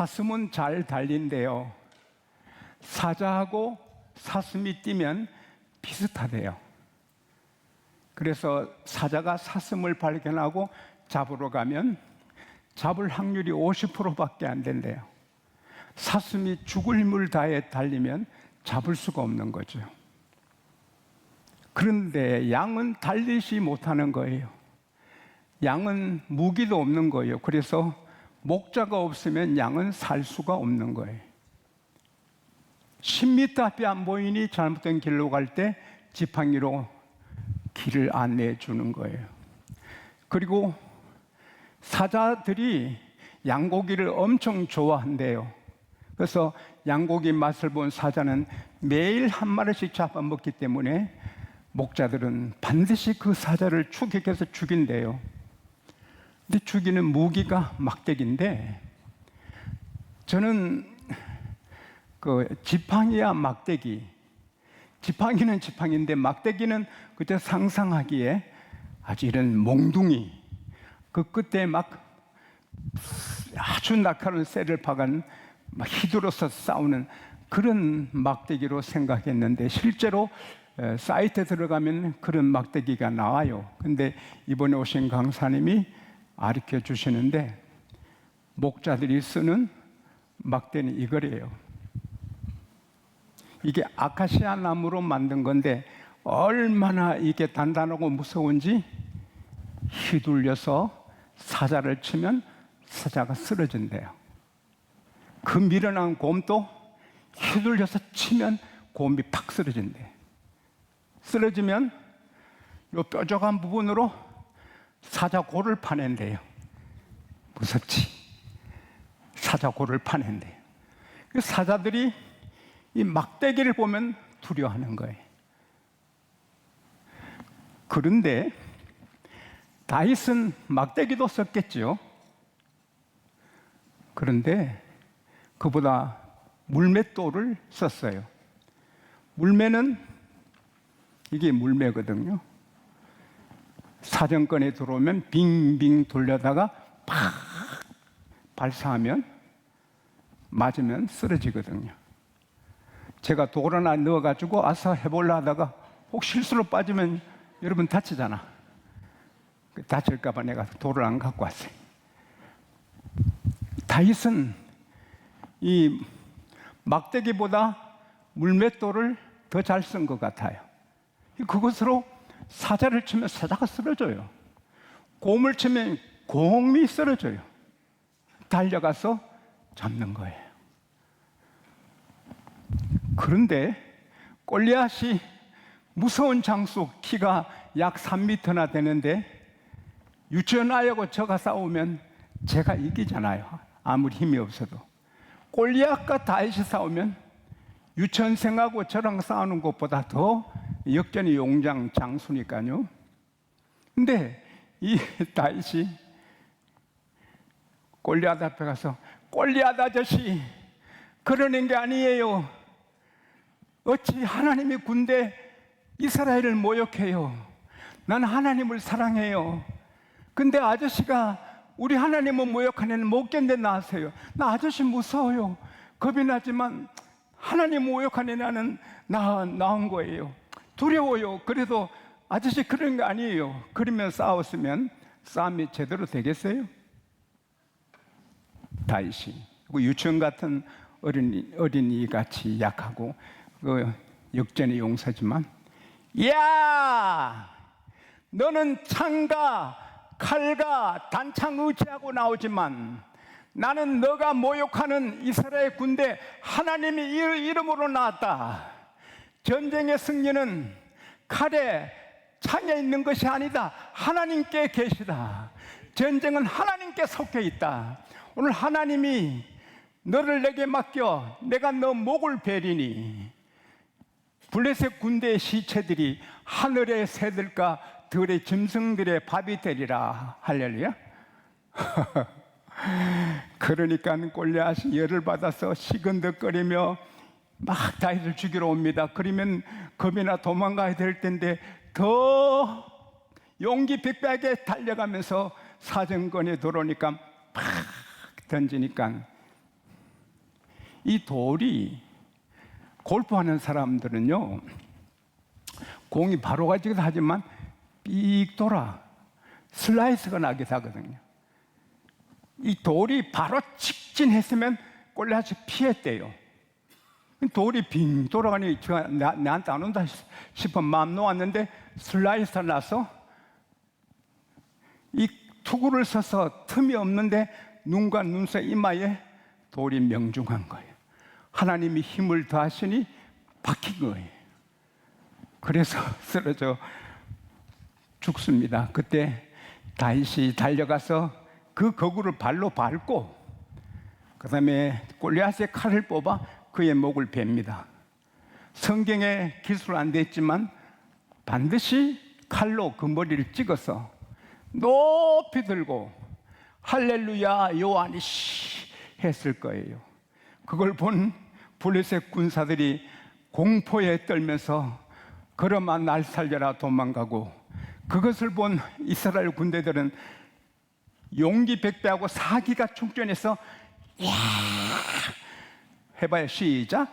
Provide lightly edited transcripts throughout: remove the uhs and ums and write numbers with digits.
사슴은 잘 달린대요. 사자하고 사슴이 뛰면 비슷하대요. 그래서 사자가 사슴을 발견하고 잡으러 가면 잡을 확률이 50%밖에 안 된대요. 사슴이 죽을 힘을 다해 달리면 잡을 수가 없는 거죠. 그런데 양은 달리지 못하는 거예요. 양은 무기도 없는 거예요. 그래서 목자가 없으면 양은 살 수가 없는 거예요. 10m 앞이 안 보이니 잘못된 길로 갈 때 지팡이로 길을 안내해 주는 거예요. 그리고 사자들이 양고기를 엄청 좋아한대요. 그래서 양고기 맛을 본 사자는 매일 한 마리씩 잡아먹기 때문에 목자들은 반드시 그 사자를 추격해서 죽인대요. 근데 죽이는 무기가 막대기인데, 저는 그 지팡이야 막대기, 지팡이는 지팡이인데 막대기는 그때 상상하기에 아주 이런 몽둥이, 그 끝에 막 아주 날카로운 쇠를 박은 막 휘두르서 싸우는 그런 막대기로 생각했는데, 실제로 사이트에 들어가면 그런 막대기가 나와요. 근데 이번에 오신 강사님이 가르쳐 주시는데, 목자들이 쓰는 막대는 이거래요. 이게 아카시아 나무로 만든 건데 얼마나 이게 단단하고 무서운지, 휘둘려서 사자를 치면 사자가 쓰러진대요. 그 미련한 곰도 휘둘려서 치면 곰이 팍 쓰러진대. 쓰러지면 요 뾰족한 부분으로 사자 골을 파낸대요. 무섭지? 사자 골을 파낸대요. 사자들이 이 막대기를 보면 두려워하는 거예요. 그런데 다윗은 막대기도 썼겠죠. 그런데 그보다 물맷돌을 썼어요. 물매는, 이게 물매거든요. 사정권에 들어오면 빙빙 돌려다가 팍 발사하면, 맞으면 쓰러지거든요. 제가 돌 하나 넣어가지고 아싸 해볼라 하다가 혹 실수로 빠지면 여러분 다치잖아. 다칠까봐 내가 돌을 안 갖고 왔어요. 다윗은 이 막대기보다 물맷돌을 더 잘 쓴 것 같아요. 그것으로 사자를 치면 사자가 쓰러져요. 곰을 치면 곰이 쓰러져요. 달려가서 잡는 거예요. 그런데 골리앗이 무서운 장수, 키가 약 3m나 되는데 유치원아이하고 저가 싸우면 제가 이기잖아요. 아무리 힘이 없어도. 골리앗과 다윗이 싸우면 유치원생하고 저랑 싸우는 것보다 더 역전의 용장 장수니까요. 근데 이 다윗이 골리앗 앞에 가서, 골리앗 아저씨, 그러는 게 아니에요. 어찌 하나님의 군대 이스라엘을 모욕해요? 난 하나님을 사랑해요. 근데 아저씨가 우리 하나님을 모욕하는 못 견뎌나 하세요. 나 아저씨 무서워요. 겁이 나지만 하나님 모욕하는 나는 나은 거예요. 두려워요. 그래도 아저씨 그런 거 아니에요. 그러면 싸웠으면 싸움이 제대로 되겠어요? 다윗이 유치원 같은 어린이 같이 약하고 그 역전의 용사지만, 야, 너는 창과 칼과 단창 의지하고 나오지만 나는 너가 모욕하는 이스라엘 군대 하나님의 이름으로 나왔다. 전쟁의 승리는 칼에 창에 있는 것이 아니다. 하나님께 계시다. 전쟁은 하나님께 속해 있다. 오늘 하나님이 너를 내게 맡겨 내가 너 목을 베리니 블레셋 군대의 시체들이 하늘의 새들과 들의 짐승들의 밥이 되리라. 할렐루야. 그러니까 골리앗이 열을 받아서 시근덕거리며 막 다윗을 죽이러 옵니다. 그러면 겁이나 도망가야 될 텐데 더 용기 빅백에 달려가면서 사정권에 들어오니까 팍 던지니까 이 돌이 골프하는 사람들은요, 공이 바로 가지기도 하지만 삑 돌아 슬라이스가 나기도 하거든요. 이 돌이 바로 직진했으면 골리앗이 피했대요. 돌이 빙 돌아가니 나한테 안 온다 싶어 마음 놓았는데 슬라이스 나서 이 투구를 서서 틈이 없는데 눈과 눈썹 이마에 돌이 명중한 거예요. 하나님이 힘을 더하시니 박힌 거예요. 그래서 쓰러져 죽습니다. 그때 다윗이 달려가서 그 거구를 발로 밟고 그 다음에 골리앗의 칼을 뽑아 그의 목을 베입니다. 성경에 기술 안 됐지만 반드시 칼로 그 머리를 찍어서 높이 들고 할렐루야 요한이시 했을 거예요. 그걸 본 블레셋 군사들이 공포에 떨면서 그러마 날 살려라 도망가고, 그것을 본 이스라엘 군대들은 용기 백배하고 사기가 충전해서 야 해봐요. 시작.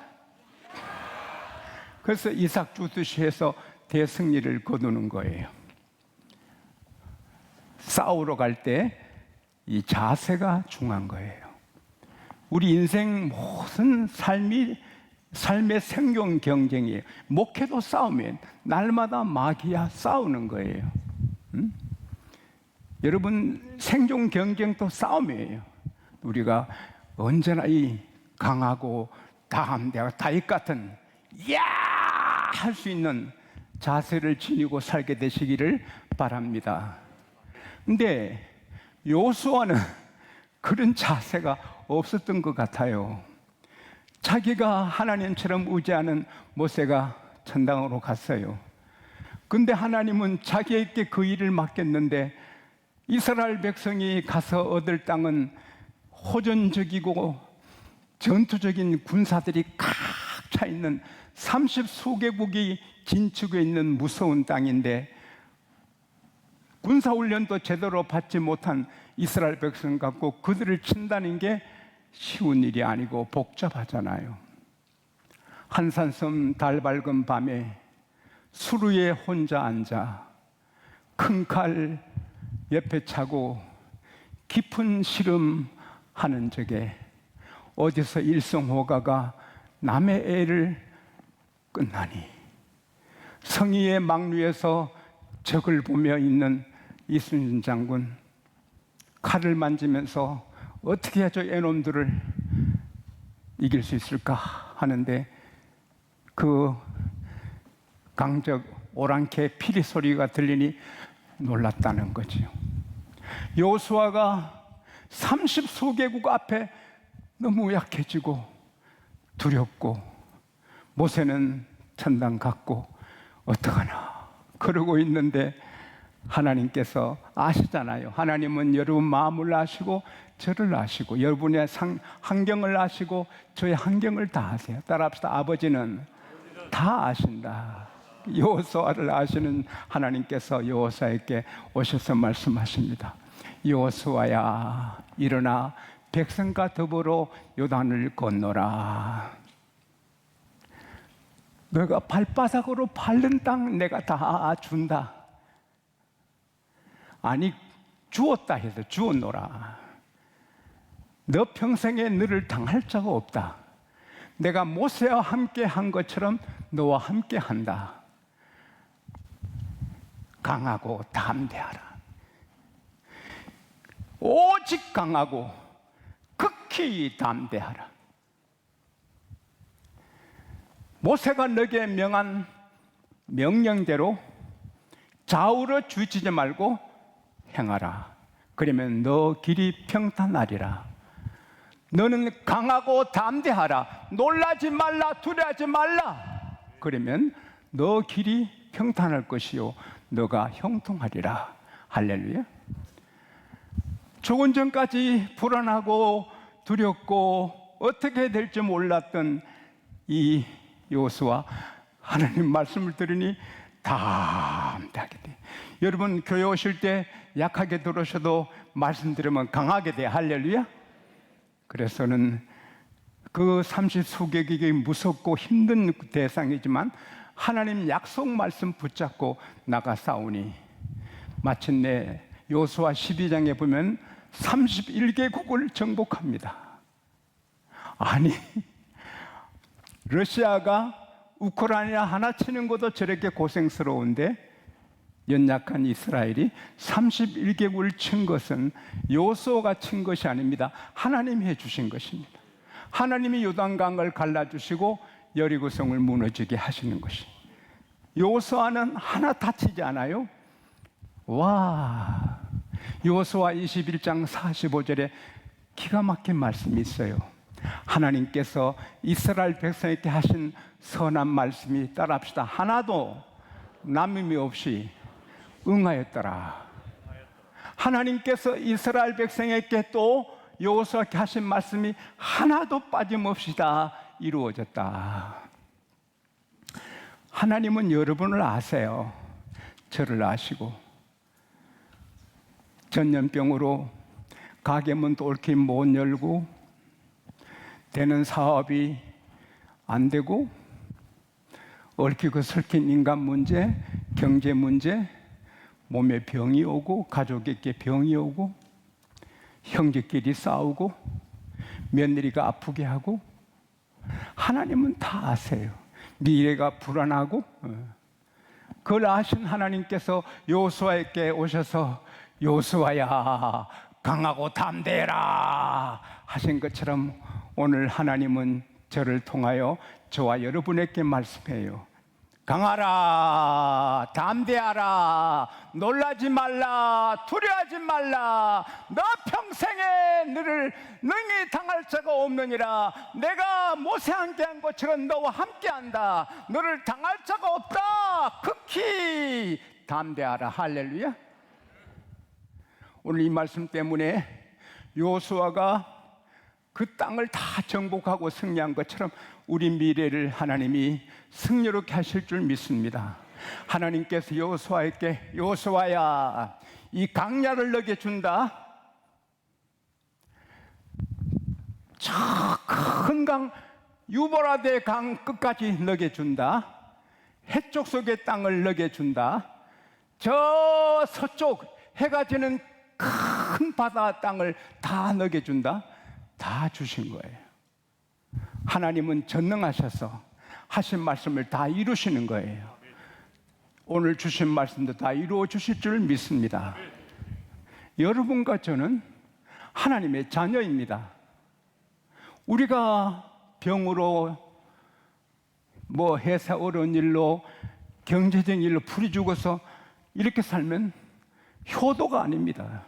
그래서 이삭 주듯이 해서 대승리를 거두는 거예요. 싸우러 갈 때 이 자세가 중요한 거예요. 우리 인생 모든 삶의 생존 경쟁이에요. 목회도 싸움이에요. 날마다 마귀와 싸우는 거예요. 여러분, 생존 경쟁도 싸움이에요. 우리가 언제나 이 강하고 담대하고 다윗 같은 야 할 수 있는 자세를 지니고 살게 되시기를 바랍니다. 근데 여호수아는 그런 자세가 없었던 것 같아요. 자기가 하나님처럼 의지하는 모세가 천당으로 갔어요. 근데 하나님은 자기에게 그 일을 맡겼는데 이스라엘 백성이 가서 얻을 땅은 호전적이고 전투적인 군사들이 꽉 차 있는 30수개국이 진축해 있는 무서운 땅인데 군사훈련도 제대로 받지 못한 이스라엘 백성 갖고 그들을 친다는 게 쉬운 일이 아니고 복잡하잖아요. 한산섬 달 밝은 밤에 수루에 혼자 앉아 큰 칼 옆에 차고 깊은 씨름하는 적에 어디서 일성호가가 남의 애를 끝나니 성의의 막류에서 적을 보며 있는 이순신 장군 칼을 만지면서 어떻게 해야 저 애놈들을 이길 수 있을까 하는데 그 강적 오랑캐 피리 소리가 들리니 놀랐다는 거지요. 여호수아가 30수개국 앞에 너무 약해지고 두렵고 모세는 천당 갔고 어떡하나 그러고 있는데 하나님께서 아시잖아요. 하나님은 여러분 마음을 아시고 저를 아시고 여러분의 환경을 아시고 저의 환경을 다 아세요. 따라합시다. 아버지는 다 아신다. 여호수아를 아시는 하나님께서 여호수아에게 오셔서 말씀하십니다. 여호수아야 일어나 백성과 더불어 요단을 건너라. 너가 발바닥으로 밟는 땅 내가 다 준다. 아니 주었다 해서 주었노라. 너 평생에 너를 당할 자가 없다. 내가 모세와 함께 한 것처럼 너와 함께 한다. 강하고 담대하라. 오직 강하고 극히 담대하라. 모세가 너에게 명한 명령대로 좌우로 주치지 말고 행하라. 그러면 너 길이 평탄하리라. 너는 강하고 담대하라. 놀라지 말라. 두려워하지 말라. 그러면 너 길이 평탄할 것이요 너가 형통하리라. 할렐루야. 조금 전까지 불안하고 두렵고 어떻게 될지 몰랐던 이 여호수아 하나님 말씀을 들으니 담대하게 돼. 여러분 교회 오실 때 약하게 들으셔도 말씀 들으면 강하게 돼. 할렐루야. 그래서는 그 30수개국이 무섭고 힘든 대상이지만 하나님 약속 말씀 붙잡고 나가 싸우니 마침내 여호수아 12장에 보면 31개국을 정복합니다. 아니, 러시아가 우크라이나 하나 치는 것도 저렇게 고생스러운데 연약한 이스라엘이 31개국을 친 것은 여호수아가 친 것이 아닙니다. 하나님이 해주신 것입니다. 하나님이 요단강을 갈라주시고 여리고성을 무너지게 하시는 것이. 여호수아는 하나 다치지 않아요. 와, 여호수아 21장 45절에 기가 막힌 말씀이 있어요. 하나님께서 이스라엘 백성에게 하신 선한 말씀이 따라합시다. 하나도 남음이 없이 응하였더라. 하나님께서 이스라엘 백성에게 또 여호수아께 하신 말씀이 하나도 빠짐없이 다 이루어졌다. 하나님은 여러분을 아세요. 저를 아시고 전염병으로 가게문 돌이켜 못 열고 되는 사업이 안 되고 얽히고 설킨 인간 문제, 경제 문제, 몸에 병이 오고 가족에게 병이 오고 형제끼리 싸우고 며느리가 아프게 하고 하나님은 다 아세요. 미래가 불안하고 그걸 아신 하나님께서 여호수아에게 오셔서 여호수아야 강하고 담대해라 하신 것처럼 오늘 하나님은 저를 통하여 저와 여러분에게 말씀해요. 강하라, 담대하라, 놀라지 말라, 두려워하지 말라. 너 평생에 너를 능히 당할 자가 없느니라. 내가 모세와 함께한 것처럼 너와 함께한다. 너를 당할 자가 없다. 극히 담대하라. 할렐루야. 오늘 이 말씀 때문에 여호수아가 그 땅을 다 정복하고 승리한 것처럼 우리 미래를 하나님이 승리롭게 하실 줄 믿습니다. 하나님께서 여호수아에게 여호수아야 이 강야를 너게 준다. 저 큰 강 유보라데 강 끝까지 너게 준다. 해쪽 속의 땅을 너게 준다. 저 서쪽 해가 지는 큰 바다 땅을 다 너게 준다. 다 주신 거예요. 하나님은 전능하셔서 하신 말씀을 다 이루시는 거예요. 오늘 주신 말씀도 다 이루어 주실 줄 믿습니다. 여러분과 저는 하나님의 자녀입니다. 우리가 병으로 회사 어려운 일로 경제적인 일로 풀이 죽어서 이렇게 살면 효도가 아닙니다.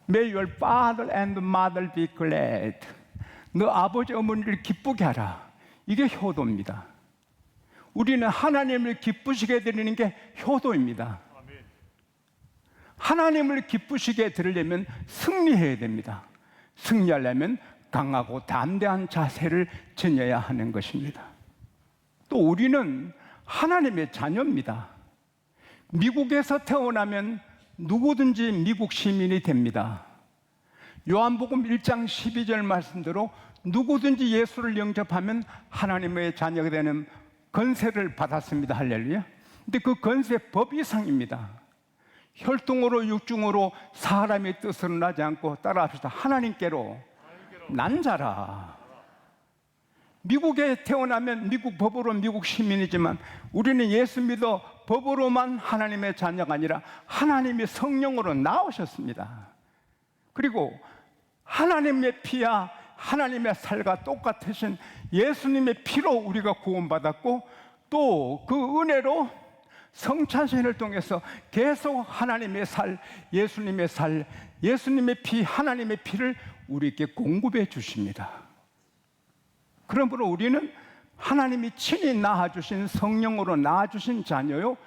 May your father and mother be glad. 너 아버지 어머니를 기쁘게 하라. 이게 효도입니다. 우리는 하나님을 기쁘시게 드리는 게 효도입니다. 하나님을 기쁘시게 드리려면 승리해야 됩니다. 승리하려면 강하고 담대한 자세를 지녀야 하는 것입니다. 또 우리는 하나님의 자녀입니다. 미국에서 태어나면 누구든지 미국 시민이 됩니다. 요한복음 1장 12절 말씀대로 누구든지 예수를 영접하면 하나님의 자녀가 되는 건세를 받았습니다. 할렐루야. 근데 그 건세 법 이상입니다. 혈통으로 육중으로 사람의 뜻으로 나지 않고 따라합시다. 하나님께로 난 자라. 미국에 태어나면 미국 법으로 미국 시민이지만 우리는 예수 믿어 법으로만 하나님의 자녀가 아니라 하나님의 성령으로 나오셨습니다. 그리고 하나님의 피와 하나님의 살과 똑같으신 예수님의 피로 우리가 구원받았고 또 그 은혜로 성찬신을 통해서 계속 하나님의 살, 예수님의 살, 예수님의 피, 하나님의 피를 우리에게 공급해 주십니다. 그러므로 우리는 하나님이 친히 낳아주신 성령으로 낳아주신 자녀요,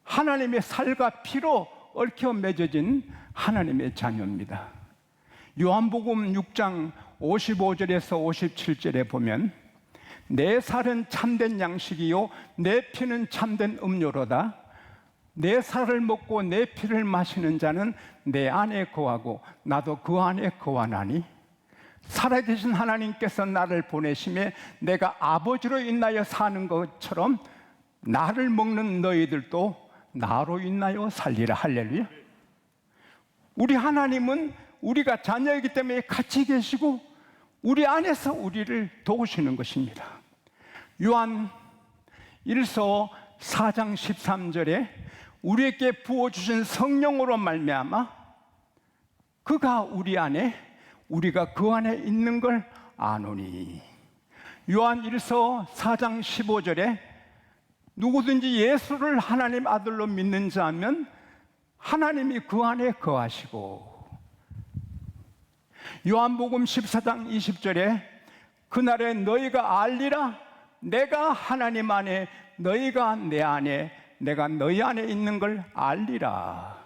하나님의 살과 피로 얽혀 맺어진 하나님의 자녀입니다. 요한복음 6장 55절에서 57절에 보면 내 살은 참된 양식이요 내 피는 참된 음료로다. 내 살을 먹고 내 피를 마시는 자는 내 안에 거하고 나도 그 안에 거하나니. 살아계신 하나님께서 나를 보내심에 내가 아버지로 인하여 사는 것처럼 나를 먹는 너희들도 나로 인하여 살리라. 할렐루야. 우리 하나님은 우리가 자녀이기 때문에 같이 계시고 우리 안에서 우리를 도우시는 것입니다. 요한 1서 4장 13절에 우리에게 부어주신 성령으로 말미암아 그가 우리 안에 우리가 그 안에 있는 걸 아노니. 요한 1서 4장 15절에 누구든지 예수를 하나님 아들로 믿는 자면 하나님이 그 안에 거하시고, 요한복음 14장 20절에 그날에 너희가 알리라 내가 하나님 안에 너희가 내 안에 내가 너희 안에 있는 걸 알리라.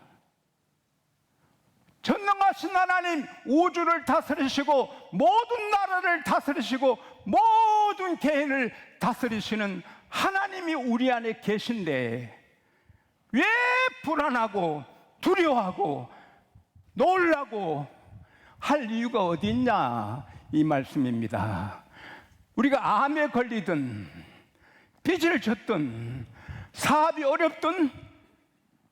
전능하신 하나님, 우주를 다스리시고 모든 나라를 다스리시고 모든 개인을 다스리시는 하나님이 우리 안에 계신데 왜 불안하고 두려워하고 놀라고 할 이유가 어디 있냐, 이 말씀입니다. 우리가 암에 걸리든 빚을 졌든 사업이 어렵든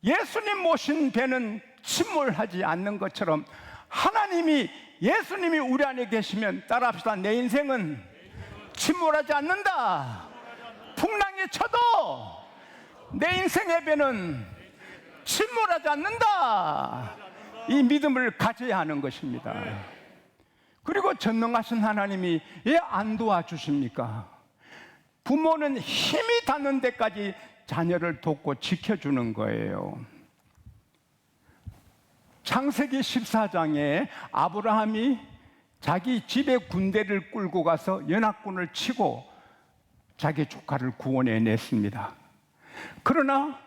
예수님 모신 배는 침몰하지 않는 것처럼 하나님이, 예수님이 우리 안에 계시면 따라합시다. 내 인생은 침몰하지 않는다. 풍랑이 쳐도 내 인생의 배는 침몰하지 않는다. 이 믿음을 가져야 하는 것입니다. 그리고 전능하신 하나님이 왜 안 도와주십니까? 부모는 힘이 닿는 데까지 자녀를 돕고 지켜주는 거예요. 창세기 14장에 아브라함이 자기 집에 군대를 끌고 가서 연합군을 치고 자기 조카를 구원해 냈습니다. 그러나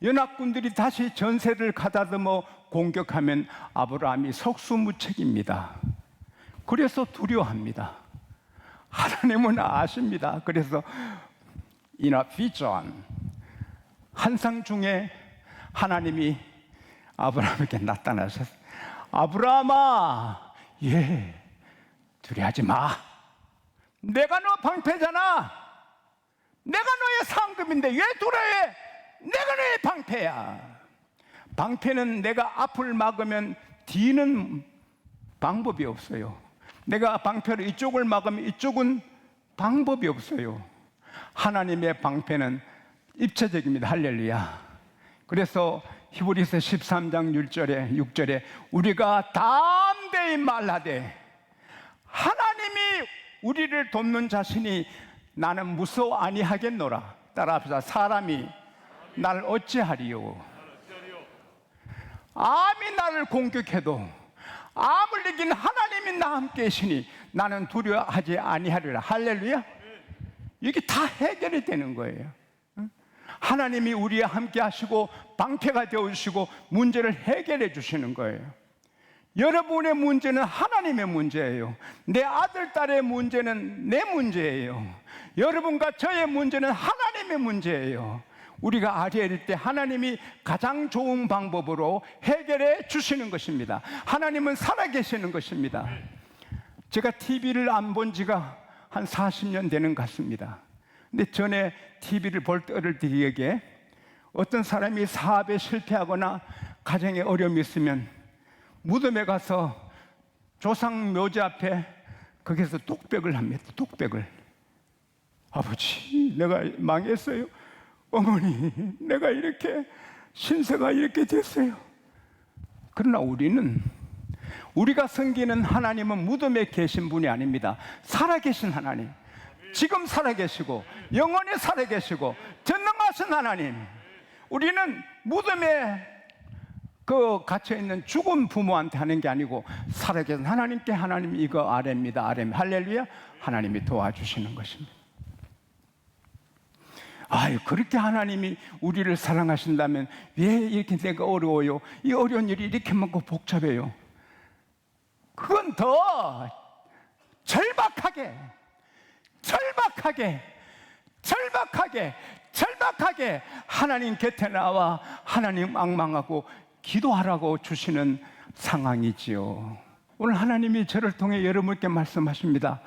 연합군들이 다시 전세를 가다듬어 공격하면 아브라함이 속수무책입니다. 그래서 두려워합니다. 하나님은 아십니다. 그래서 in a vision, 환상 중에 하나님이 아브라함에게 나타나셔서 아브라함아, 두려워하지 마. 내가 너 방패잖아. 내가 너의 상급인데 왜 두려워해? 내가 너의 방패야. 방패는 내가 앞을 막으면 뒤는 방법이 없어요. 내가 방패로 이쪽을 막으면 이쪽은 방법이 없어요. 하나님의 방패는 입체적입니다. 할렐루야. 그래서 히브리서 13장 6절에 우리가 담대히 말하되 하나님이 우리를 돕는 자신이 나는 무서워 아니하겠노라. 따라합시다. 사람이 나를 어찌하리요? 암이 나를 공격해도 암을 이긴 하나님이 나와 함께 계시니 나는 두려워하지 아니하리라. 할렐루야. 이게 다 해결이 되는 거예요. 하나님이 우리와 함께 하시고 방패가 되어주시고 문제를 해결해 주시는 거예요. 여러분의 문제는 하나님의 문제예요. 내 아들, 딸의 문제는 내 문제예요. 여러분과 저의 문제는 하나님의 문제예요. 우리가 아뢰일 때 하나님이 가장 좋은 방법으로 해결해 주시는 것입니다. 하나님은 살아계시는 것입니다. 제가 TV를 안 본 지가 한 40년 되는 것 같습니다. 근데 전에 TV를 볼 때 어릴 때에게 어떤 사람이 사업에 실패하거나 가정에 어려움이 있으면 무덤에 가서 조상 묘지 앞에 거기서 독백을 합니다. 독백을. 아버지, 내가 망했어요. 어머니, 내가 이렇게 신세가 이렇게 됐어요. 그러나 우리가 섬기는 하나님은 무덤에 계신 분이 아닙니다. 살아계신 하나님, 지금 살아계시고 영원히 살아계시고 전능하신 하나님. 우리는 무덤에 갇혀있는 죽은 부모한테 하는 게 아니고 살아계신 하나님께 하나님 이거 아뢰입니다. 아뢰. 할렐루야. 하나님이 도와주시는 것입니다. 그렇게 하나님이 우리를 사랑하신다면 왜 이렇게 내가 어려워요? 이 어려운 일이 이렇게 많고 복잡해요? 그건 더 절박하게 하나님 곁에 나와 하나님 악망하고 기도하라고 주시는 상황이지요. 오늘 하나님이 저를 통해 여러분께 말씀하십니다.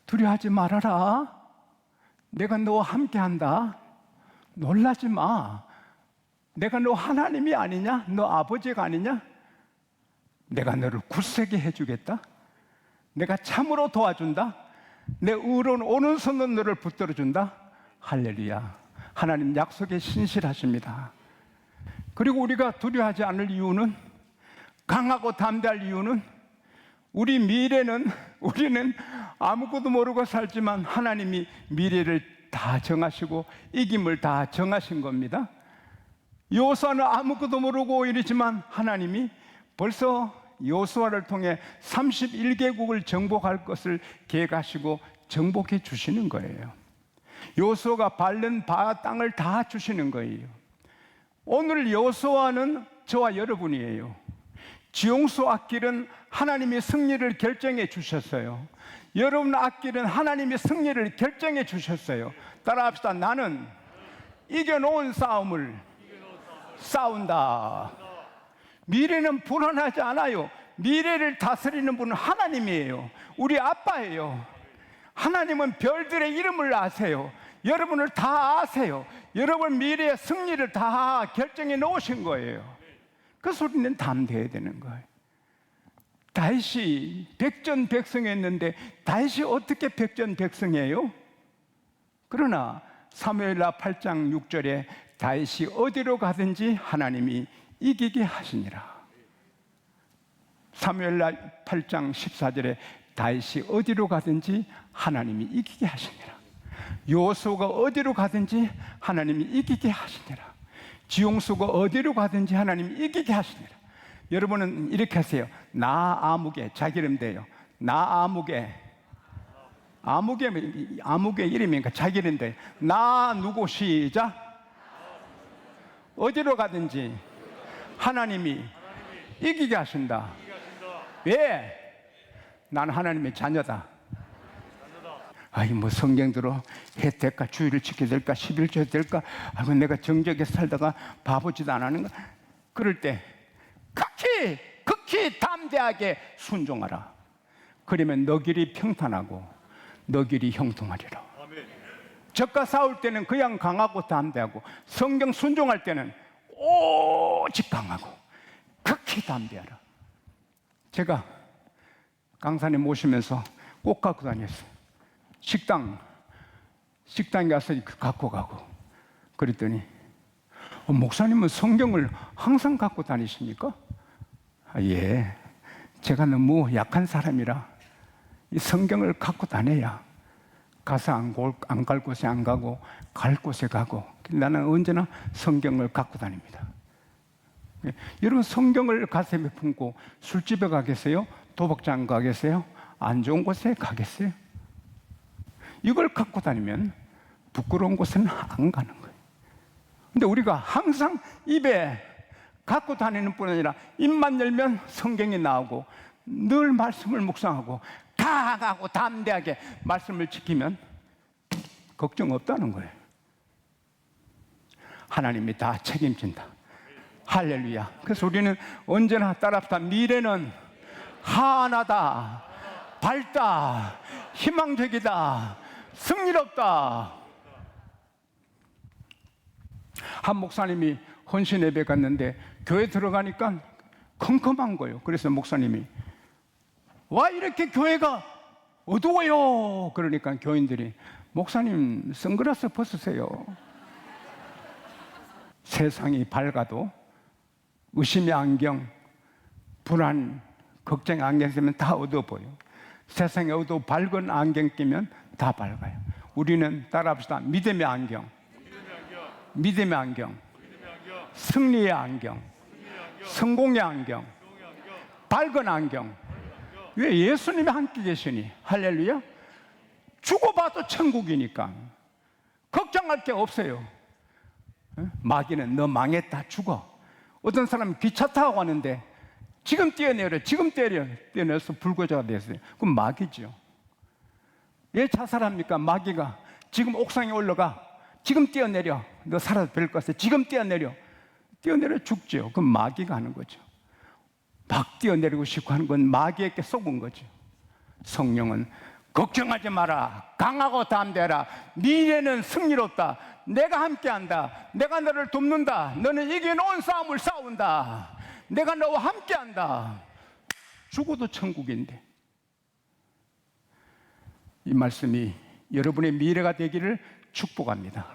두려워하지 말아라. 내가 너와 함께한다. 놀라지 마. 내가 너 하나님이 아니냐? 너 아버지가 아니냐? 내가 너를 굳세게 해주겠다. 내가 참으로 도와준다. 내 의로운 오른손으로 너를 붙들어준다. 할렐루야. 하나님 약속에 신실하십니다. 그리고 우리가 두려워하지 않을 이유는, 강하고 담대할 이유는, 우리 미래는, 우리는 아무것도 모르고 살지만 하나님이 미래를 다 정하시고 이김을 다 정하신 겁니다. 여호수아는 아무것도 모르고 이러지만 하나님이 벌써 여호수아를 통해 31개국을 정복할 것을 계획하시고 정복해 주시는 거예요. 여호수아가 밟는 땅을 다 주시는 거예요. 오늘 여호수아는 저와 여러분이에요. 지용수 앞길은 하나님이 승리를 결정해 주셨어요. 여러분 앞길은 하나님이 승리를 결정해 주셨어요. 따라합시다. 나는 이겨놓은 싸움을 싸운다. 미래는 불안하지 않아요. 미래를 다스리는 분은 하나님이에요. 우리 아빠예요. 하나님은 별들의 이름을 아세요. 여러분을 다 아세요. 여러분 미래의 승리를 다 결정해 놓으신 거예요. 그래서 우리는 담대해야 되는 거예요. 다윗이 백전백승했는데 다윗이 어떻게 백전백승해요? 그러나 사무엘하 8장 6절에 다윗이 어디로 가든지 하나님이 이기게 하시니라. 사무엘하 8장 14절에 다윗이 어디로 가든지 하나님이 이기게 하시니라. 여호수아가 어디로 가든지 하나님이 이기게 하시니라. 지용수가 어디로 가든지 하나님이 이기게 하시니라. 여러분은 이렇게 하세요. 나 아무개, 자기 이름 돼요. 나 아무개. 아무개 이름이니까 자기 이름 돼요. 나 누구 시작. 어디로 가든지 하나님이 이기게 하신다. 왜? 나는 하나님의 자녀다. 아이 뭐 성경 들어 해 될까? 주의를 지켜야 될까? 11조 될까? 아이고 내가 정적에 살다가 바보짓 안 하는가? 그럴 때 극히 담대하게 순종하라. 그러면 너 길이 평탄하고 너 길이 형통하리라. 적과 싸울 때는 그냥 강하고 담대하고, 성경 순종할 때는 오직 강하고 극히 담대하라. 제가 강사님 모시면서 꼭 갖고 다녔어요. 식당에 가서 갖고 가고. 그랬더니 목사님은 성경을 항상 갖고 다니십니까? 예, 제가 너무 약한 사람이라 이 성경을 갖고 다녀야 가서 안 갈 곳에 안 가고 갈 곳에 가고, 나는 언제나 성경을 갖고 다닙니다. 여러분 성경을 가슴에 품고 술집에 가겠어요? 도박장 가겠어요? 안 좋은 곳에 가겠어요? 이걸 갖고 다니면 부끄러운 곳은 안 가는 거예요. 근데 우리가 항상 입에 갖고 다니는 뿐 아니라 입만 열면 성경이 나오고 늘 말씀을 묵상하고 강하고 담대하게 말씀을 지키면 걱정 없다는 거예요. 하나님이 다 책임진다. 할렐루야. 그래서 우리는 언제나 따라합시다. 미래는 환하다, 밝다, 희망적이다, 승리롭다. 한 목사님이 헌신 예배 갔는데 교회 들어가니까 컴컴한 거예요. 그래서 목사님이 와 이렇게 교회가 어두워요. 그러니까 교인들이 목사님 선글라스 벗으세요. 세상이 밝아도 의심의 안경, 불안, 걱정의 안경 쓰면 다 어두워 보여. 세상에 어두워 밝은 안경 끼면 다 밝아요. 우리는 따라합시다. 믿음의 안경, 믿음의 안경, 승리의 안경, 성공의 안경, 밝은 안경. 왜? 예수님이 함께 계시니. 할렐루야. 죽어봐도 천국이니까 걱정할 게 없어요. 마귀는 너 망했다, 죽어. 어떤 사람은 기차 타고 가는데 지금 뛰어내려, 지금 뛰어내려서 불구조가 됐어요. 그럼 마귀죠. 왜 자살합니까? 마귀가 지금 옥상에 올라가, 지금 뛰어내려, 너 살아도 될 것 같아, 지금 뛰어내려 죽죠. 그럼 마귀가 하는 거죠. 막 뛰어내리고 싶고 하는 건 마귀에게 속은 거죠. 성령은 걱정하지 마라, 강하고 담대하라, 미래는 승리롭다, 내가 함께한다, 내가 너를 돕는다, 너는 이겨놓은 싸움을 싸운다, 내가 너와 함께한다. 죽어도 천국인데. 이 말씀이 여러분의 미래가 되기를 축복합니다.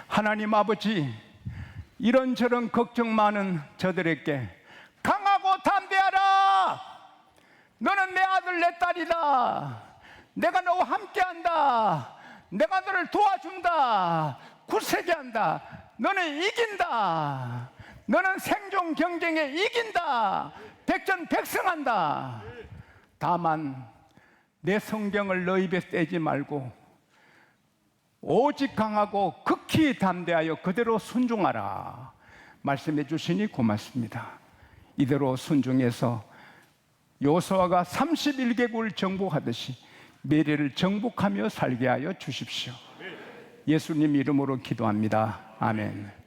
하나님 아버지, 이런저런 걱정 많은 저들에게 강하고 담대하라, 너는 내 아들 내 딸이다, 내가 너와 함께한다, 내가 너를 도와준다, 굳세게 한다, 너는 이긴다, 너는 생존 경쟁에 이긴다, 백전백승한다. 다만 내 성경을 너 입에 떼지 말고 오직 강하고 극히 담대하여 그대로 순종하라 말씀해 주시니 고맙습니다. 이대로 순종해서 여호수아가 31개국을 정복하듯이 미래를 정복하며 살게 하여 주십시오. 예수님 이름으로 기도합니다. 아멘.